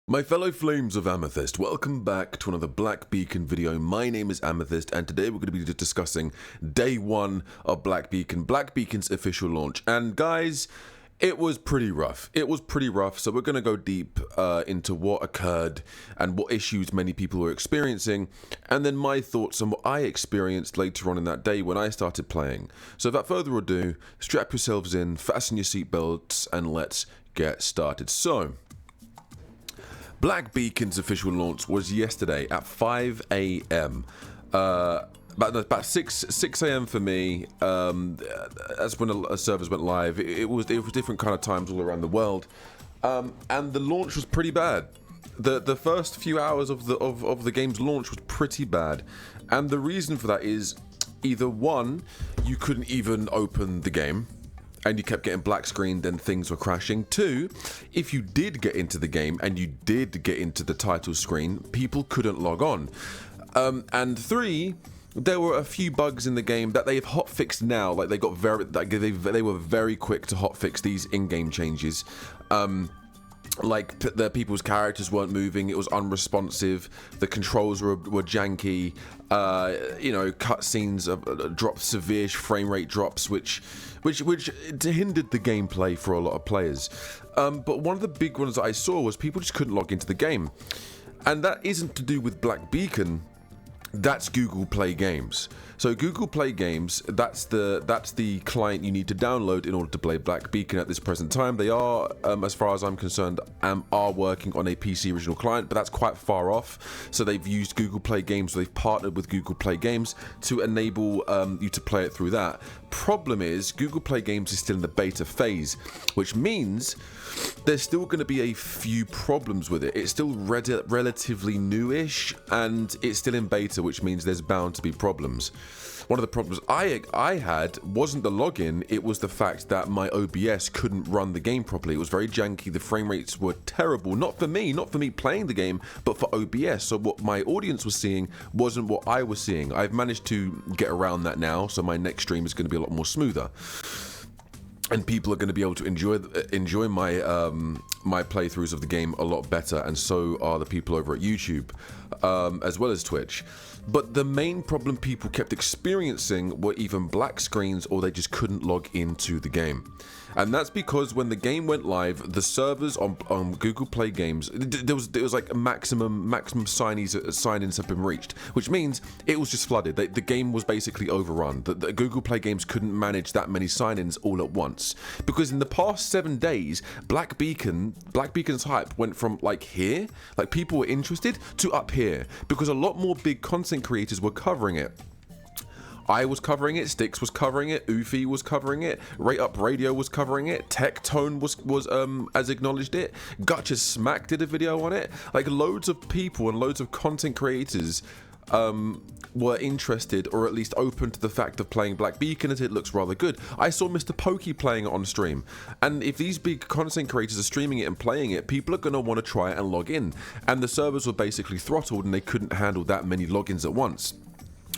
My fellow flames of Amethyst, welcome back to another Black Beacon video. My name is Amethyst and today we're going to be discussing day one of Black Beacon's official launch. And guys, it was pretty rough. So we're going to go deep into what occurred and what issues many people were experiencing, and then my thoughts on what I experienced later on in that day when I started playing. So without further ado, strap yourselves in, fasten your seatbelts, and let's get started. So, Black Beacon's official launch was yesterday at 5 a.m. About 6 a.m. for me. That's when the servers went live. It was different kind of times all around the world, and the launch was pretty bad. The first few hours of the game's launch was pretty bad, and the reason for that is either one, you couldn't even open the game, and you kept getting black screened and things were crashing. Two, if you did get into the game and you did get into the title screen, people couldn't log on. And three, there were a few bugs in the game that they've hotfixed now. Like they were very quick to hotfix these in-game changes. Like the people's characters weren't moving, it was unresponsive, the controls were janky, cutscenes dropped severe frame rate drops, which hindered the gameplay for a lot of players. But one of the big ones that I saw was people just couldn't log into the game, and that isn't to do with Black Beacon. That's Google Play Games. So Google Play Games, that's the client you need to download in order to play Black Beacon at this present time. They are, as far as I'm concerned, are working on a PC original client, but that's quite far off. So they've used Google Play Games, they've partnered with Google Play Games to enable you to play it through that. Problem is, Google Play Games is still in the beta phase, which means there's still going to be a few problems with it. It's still relatively newish, and it's still in beta, which means there's bound to be problems. One of the problems I had wasn't the login, it was the fact that my OBS couldn't run the game properly. It was very janky, the frame rates were terrible, not for me playing the game, but for OBS. So what my audience was seeing wasn't what I was seeing. I've managed to get around that now, so my next stream is going to be a lot more smoother. And people are going to be able to enjoy my my playthroughs of the game a lot better, and so are the people over at YouTube, as well as Twitch. But the main problem people kept experiencing were even black screens, or they just couldn't log into the game. And that's because when the game went live, the servers on Google Play Games, there was like a maximum sign-ins have been reached, which means it was just flooded. The game was basically overrun. The Google Play Games couldn't manage that many sign-ins all at once, because in the past 7 days, Black Beacon's hype went from like here, like people were interested, to up here, because a lot more big content creators were covering it. I was covering it, Styx was covering it, Ufi was covering it, Rate Up Radio was covering it, Tectone was acknowledged it, Gacha Smack did a video on it. Like loads of people and loads of content creators were interested, or at least open to the fact of playing Black Beacon, as it looks rather good. I saw Mr. Pokey playing it on stream, and if these big content creators are streaming it and playing it, people are going to want to try it and log in, and the servers were basically throttled and they couldn't handle that many logins at once,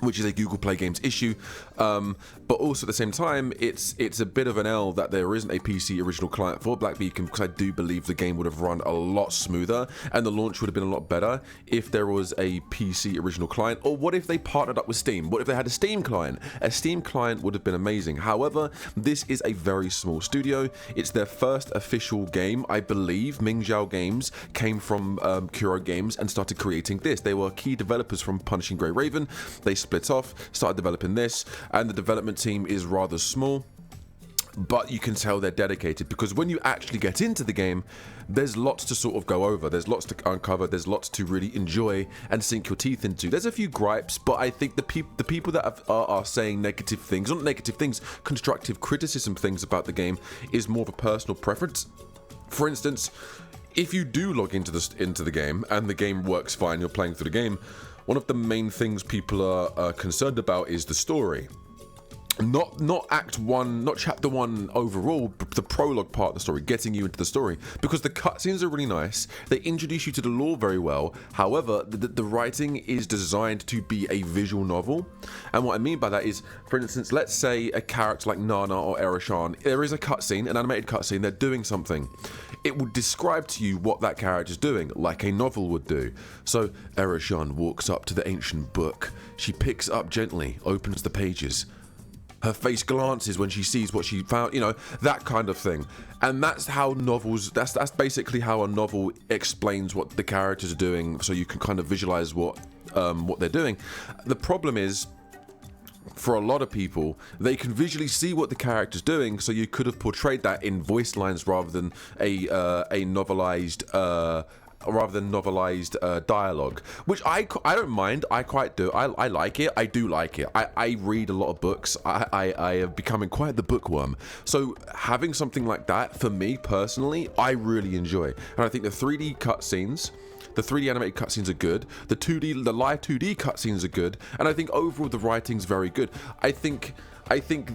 which is a Google Play Games issue, but also at the same time, it's a bit of an L that there isn't a PC original client for Black Beacon, because I do believe the game would have run a lot smoother and the launch would have been a lot better if there was a PC original client. Or what if they partnered up with Steam? What if they had a Steam client? A Steam client would have been amazing. However, this is a very small studio. It's their first official game, I believe. Mingzhou Games came from Kuro Games and started creating this. They were key developers from Punishing Grey Raven. They split off, started developing this, and the development team is rather small, but you can tell they're dedicated, because when you actually get into the game, there's lots to sort of go over, there's lots to uncover, there's lots to really enjoy and sink your teeth into. There's a few gripes, but I think the people that are saying negative things, not negative things, constructive criticism things about the game, is more of a personal preference. For instance, if you do log into the game and the game works fine, you're playing through the game, one of the main things people are concerned about is the story. not act one, not chapter one overall, but the prologue part of the story, getting you into the story, because the cutscenes are really nice. They introduce you to the lore very well. However, the writing is designed to be a visual novel, and what I mean by that is, for instance, let's say a character like Nana or Erashan, there is a cutscene, an animated cutscene, they're doing something. It would describe to you what that character's doing, like a novel would do. So Erashan walks up to the ancient book. She picks it up gently, opens the pages. Her face glances when she sees what she found, that kind of thing. And that's how novels, that's basically how a novel explains what the characters are doing, so you can kind of visualize what they're doing. The problem is, for a lot of people, they can visually see what the character's doing, so you could have portrayed that in voice lines rather than a novelized dialogue, which I don't mind. I quite do. I like it. I do like it. I read a lot of books. I am becoming quite the bookworm. So having something like that, for me personally, I really enjoy. And I think the 3D cutscenes, the 3D animated cutscenes are good. The live 2D cutscenes are good. And I think overall the writing's very good. I think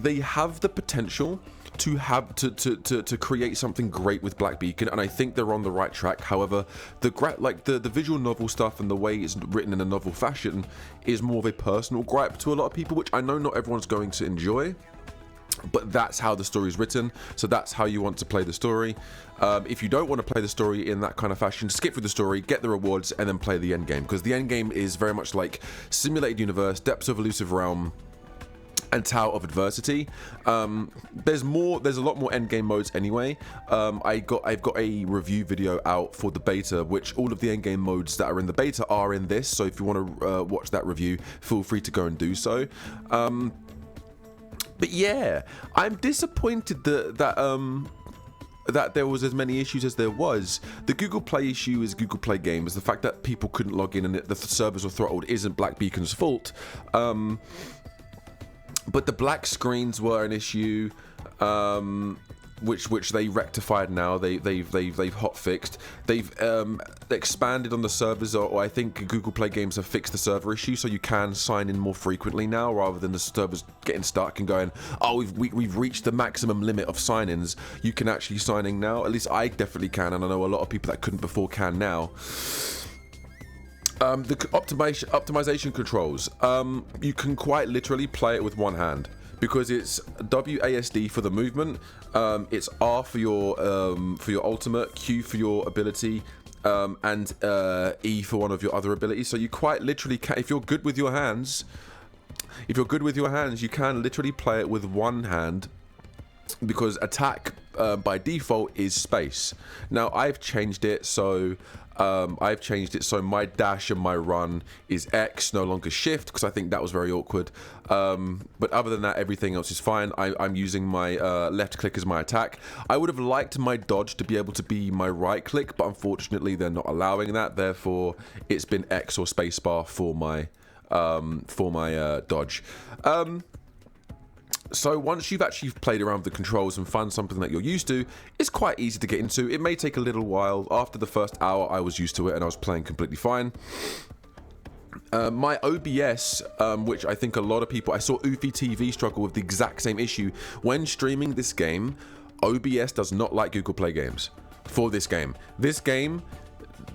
they have the potential to create something great with Black Beacon, and I think they're on the right track. However, the visual novel stuff and the way it's written in a novel fashion is more of a personal gripe to a lot of people, which I know not everyone's going to enjoy. But that's how the story is written, so that's how you want to play the story. If you don't want to play the story in that kind of fashion, skip through the story, get the rewards, and then play the end game, because the end game is very much like Simulated Universe, Depths of Elusive Realm, and Tower of Adversity. There's a lot more endgame modes anyway. I've got a review video out for the beta, which all of the endgame modes that are in the beta are in this, so if you want to watch that review, feel free to go and do so. But yeah, I'm disappointed that there was as many issues as there was. The Google Play issue is Google Play Games. The fact that people couldn't log in and the servers were throttled isn't Black Beacon's fault. But the black screens were an issue, which they rectified now. They've hot fixed. They've expanded on the servers, or I think Google Play Games have fixed the server issue, so you can sign in more frequently now, rather than the servers getting stuck and going, oh, we've reached the maximum limit of sign-ins. You can actually sign in now. At least I definitely can, and I know a lot of people that couldn't before can now. The optimization controls, you can quite literally play it with one hand, because it's WASD for the movement, it's R for your ultimate, Q for your ability, and E for one of your other abilities. So you quite literally can, if you're good with your hands, you can literally play it with one hand, because attack by default is space. Now I've changed it so my dash and my run is X, no longer shift, because I think that was very awkward. But other than that, everything else is fine. I'm using my left click as my attack. I would have liked my dodge to be able to be my right click, but unfortunately they're not allowing that. Therefore, it's been X or spacebar for my dodge. So once you've actually played around with the controls and found something that you're used to, it's quite easy to get into. It may take a little while. After the first hour, I was used to it and I was playing completely fine. My OBS, which I think a lot of people, I saw Ufi TV struggle with the exact same issue. When streaming this game, OBS does not like Google Play Games for this game. This game,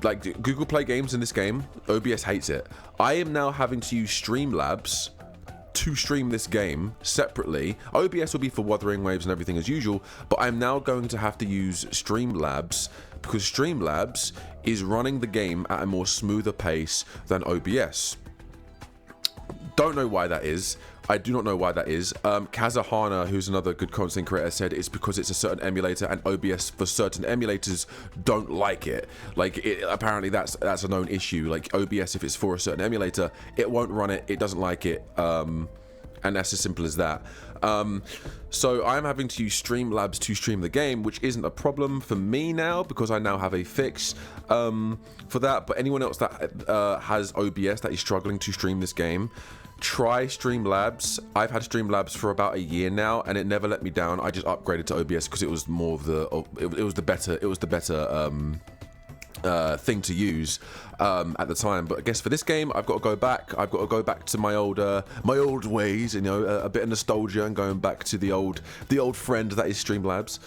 like Google Play Games in this game, OBS hates it. I am now having to use Streamlabs to stream this game separately. OBS will be for Wuthering Waves and everything as usual, but I'm now going to have to use Streamlabs, because Streamlabs is running the game at a more smoother pace than OBS. Don't know why that is. I do not know why that is. Kazahana, who's another good content creator, said it's because it's a certain emulator, and OBS for certain emulators don't like it. Like, apparently that's a known issue. Like, OBS, if it's for a certain emulator, it won't run it, it doesn't like it, and that's as simple as that. So I'm having to use Streamlabs to stream the game, which isn't a problem for me now, because I now have a fix for that. But anyone else that has OBS that is struggling to stream this game, try Streamlabs. I've had Streamlabs for about a year now, and it never let me down. I just upgraded to OBS because it was more of the it was the better thing to use at the time. But I guess for this game, I've got to go back. I've got to go back to my old ways. You know, a bit of nostalgia and going back to the old friend that is Streamlabs.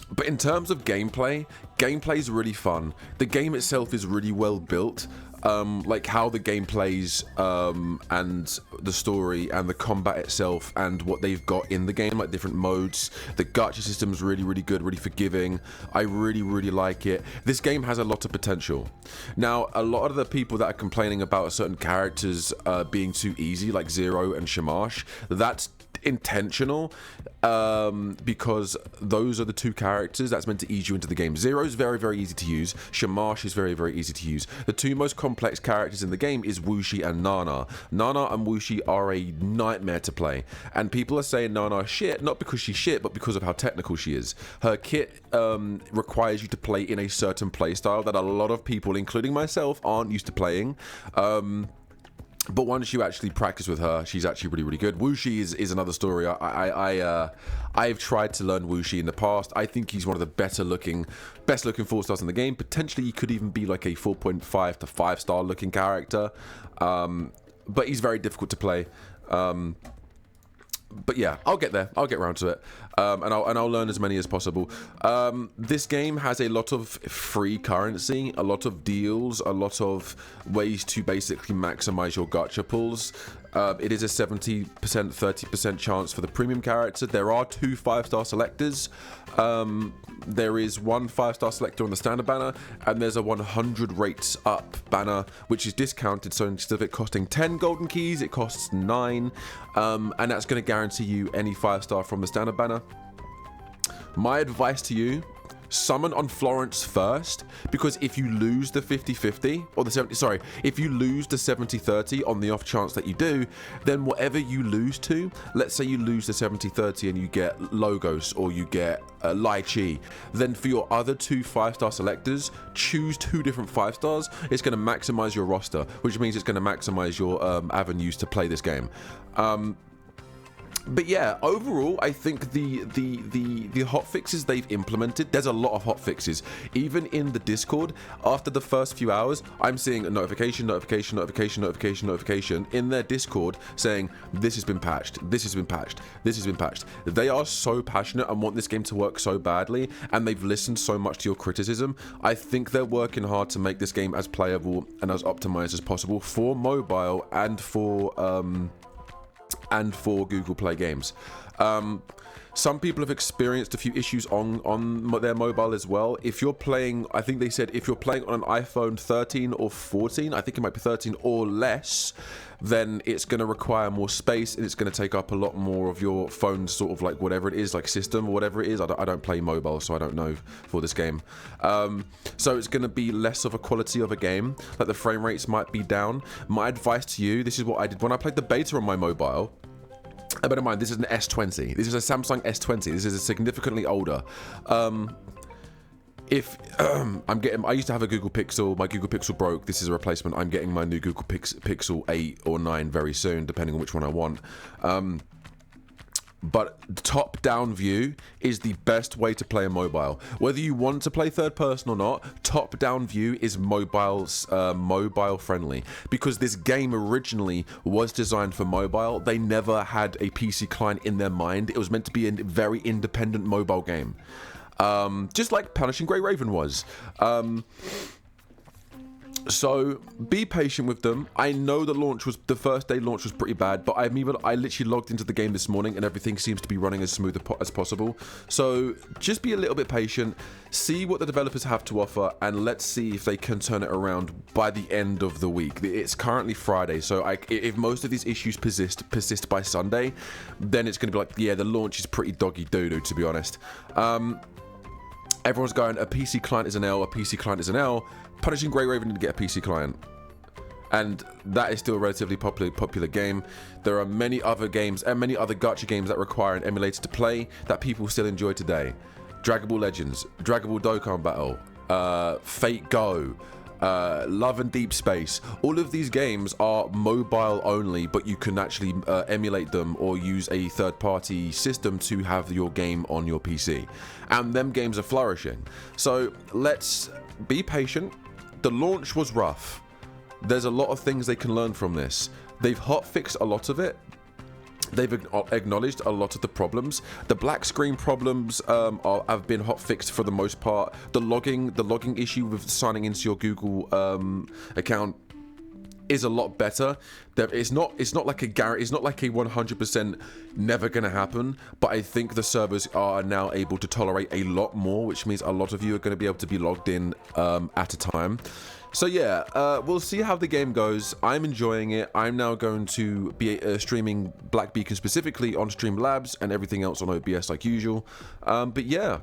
But in terms of gameplay is really fun. The game itself is really well built. Like how the game plays and the story and the combat itself and what they've got in the game, like different modes. The gacha system is really, really good, really forgiving. I really, really like it. This game has a lot of potential. Now, a lot of the people that are complaining about certain characters being too easy, like Zero and Shamash, that's intentional, because those are the two characters that's meant to ease you into the game. Zero's very, very easy to use. Shamash is very, very easy to use. The two most complex characters in the game is Wuxi and Nana. Nana and Wuxi are a nightmare to play, and people are saying Nana is shit, not because she's shit, but because of how technical she is. Her kit requires you to play in a certain playstyle that a lot of people, including myself, aren't used to playing. But once you actually practice with her, she's actually really, really good. Wuxi is another story. I've tried to learn Wuxi in the past. I think he's one of the best looking 4-stars in the game. Potentially, he could even be like a 4.5 to 5-star looking character. But he's very difficult to play. But yeah, I'll get there. I'll get around to it, and I'll learn as many as possible. This game has a lot of free currency, a lot of deals, a lot of ways to basically maximize your gacha pulls. It is a 70%, 30% chance for the premium character. There are 2 5-star selectors. There is 1 5-star selector on the standard banner, and there's a 100 rates up banner, which is discounted. So instead of it costing 10 golden keys, it costs 9, and that's going to guarantee you any 5-star from the standard banner. My advice to you: summon on Florence first, because if you lose the 50-50 or if you lose the 70-30 on the off chance that you do, then whatever you lose to, let's say you lose the 70-30 and you get Logos or you get Lychee, then for your other 2 5-star selectors, choose 2 different 5-stars. It's going to maximize your roster, which means it's going to maximize your avenues to play this game. But yeah, overall, I think the hotfixes they've implemented, there's a lot of hotfixes. Even in the Discord, after the first few hours, I'm seeing a notification in their Discord saying, this has been patched, this has been patched, this has been patched. They are so passionate and want this game to work so badly, and they've listened so much to your criticism. I think they're working hard to make this game as playable and as optimized as possible for mobile and for Google Play games. Some people have experienced a few issues on their mobile as well. If you're playing, I think they said if you're playing on an iPhone 13 or 14, I think it might be 13 or less, then it's going to require more space and it's going to take up a lot more of your phone's sort of like whatever it is, like system or whatever it is. I don't play mobile, so I don't know for this game. So it's going to be less of a quality of a game. Like the frame rates might be down. My advice to you, this is what I did when I played the beta on my mobile. Bear in mind, this is an S20. This is a Samsung S20. This is a significantly older. I used to have a Google Pixel. My Google Pixel broke. This is a replacement. I'm getting my new Google Pixel 8 or 9 very soon, depending on which one I want. But top-down view is the best way to play a mobile. Whether you want to play third person or not, top-down view is mobile friendly, because this game originally was designed for mobile. They never had a PC client in their mind. It was meant to be a very independent mobile game, just like Punishing Grey Raven was. So be patient with them. I know the first day launch was pretty bad, but I literally logged into the game this morning and everything seems to be running as smooth as possible. So just be a little bit patient, see what the developers have to offer, and let's see if they can turn it around by the end of the week. It's currently Friday, so if most of these issues persist by Sunday, then it's going to be like, yeah, the launch is pretty doggy doo-doo, to be honest. Everyone's going, a PC client is an L, a PC client is an L. Punishing Grey Raven didn't get a PC client, and that is still a relatively popular game. There are many other games and many other gacha games that require an emulator to play that people still enjoy today. Dragon Ball Legends, Dragon Ball Dokkan Battle, Fate Go, Love and Deep Space. All of these games are mobile only, but you can actually emulate them or use a third-party system to have your game on your PC. And them games are flourishing. So let's be patient. The launch was rough. There's a lot of things they can learn from this. They've hotfixed a lot of it. They've acknowledged a lot of the problems. The black screen problems have been hotfixed for the most part. The logging issue with signing into your Google account is a lot better. It's not like a 100% never gonna happen, but I think the servers are now able to tolerate a lot more, which means a lot of you are going to be able to be logged in at a time. So yeah, we'll see how the game goes. I'm enjoying it. I'm now going to be streaming Black Beacon specifically on Streamlabs and everything else on OBS like usual. But yeah,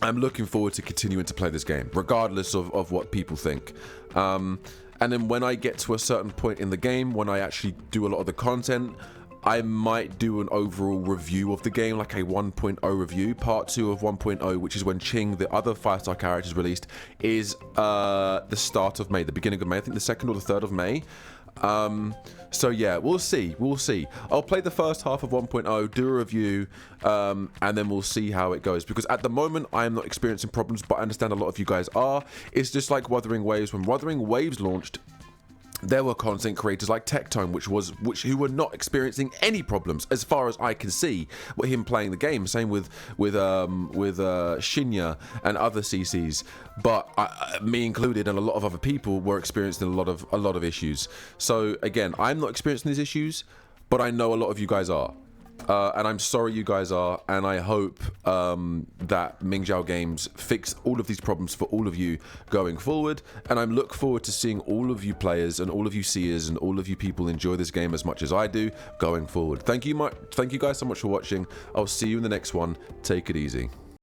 I'm looking forward to continuing to play this game, regardless of what people think. And then when I get to a certain point in the game, when I actually do a lot of the content, I might do an overall review of the game, like a 1.0 review. Part 2 of 1.0, which is when Ching, the other 5-star character, is released, is the start of May, the beginning of May. I think the 2nd or the 3rd of May. So yeah, we'll see. I'll play the first half of 1.0, do a review, and then we'll see how it goes. Because at the moment, I am not experiencing problems, but I understand a lot of you guys are. It's just like Wuthering Waves. When Wuthering Waves launched, there were content creators like Tectone, who were not experiencing any problems, as far as I can see, with him playing the game. Same with Shinya and other CCs, but me included, and a lot of other people were experiencing a lot of issues. So again, I'm not experiencing these issues, but I know a lot of you guys are. And I'm sorry you guys are, and I hope that Mingjiao Games fix all of these problems for all of you going forward, and I look forward to seeing all of you players and all of you seers and all of you people enjoy this game as much as I do going forward. Thank you guys so much for watching. I'll see you in the next one. Take it easy.